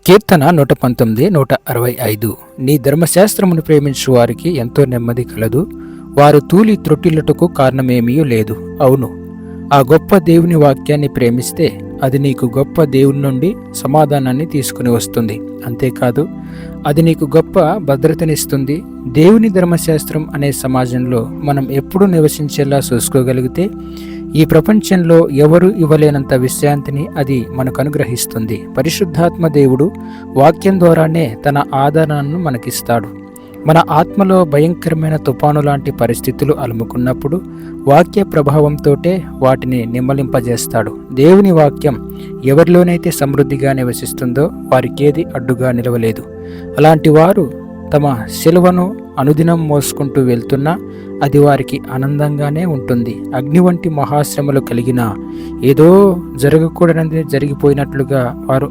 కీర్తన 119 165. నీ ధర్మశాస్త్రమును ప్రేమించు వారికి ఎంతో నెమ్మది కలదు. వారు తూలి త్రొట్టిల్లుటకు కారణమేమీ లేదు. అవును, ఆ గొప్ప దేవుని వాక్యాన్ని ప్రేమిస్తే అది నీకు గొప్ప దేవుని నుండి సమాధానాన్ని తీసుకుని వస్తుంది. అంతేకాదు, అది నీకు గొప్ప భద్రతనిస్తుంది. దేవుని ధర్మశాస్త్రం అనే సమాజంలో మనం ఎప్పుడూ నివసించేలా చూసుకోగలిగితే ఈ ప్రపంచంలో ఎవరు ఇవ్వలేనంత విశ్రాంతిని అది మనకు అనుగ్రహిస్తుంది. పరిశుద్ధాత్మ దేవుడు వాక్యం ద్వారానే తన ఆదరణను మనకిస్తాడు. మన ఆత్మలో భయంకరమైన తుఫాను లాంటి పరిస్థితులు అలుముకున్నప్పుడు వాక్య ప్రభావంతోటే వాటిని నిమ్మలింపజేస్తాడు. దేవుని వాక్యం ఎవరిలోనైతే సమృద్ధిగా నివసిస్తుందో వారికేది అడ్డుగా నిలవలేదు. అలాంటి వారు తమ శిలువను అనుదినం మోసుకుంటూ వెళ్తున్నా అది వారికి ఆనందంగానే ఉంటుంది. అగ్ని వంటి మహాశ్రమలు కలిగిన ఏదో జరగకూడనిది జరిగిపోయినట్లుగా వారు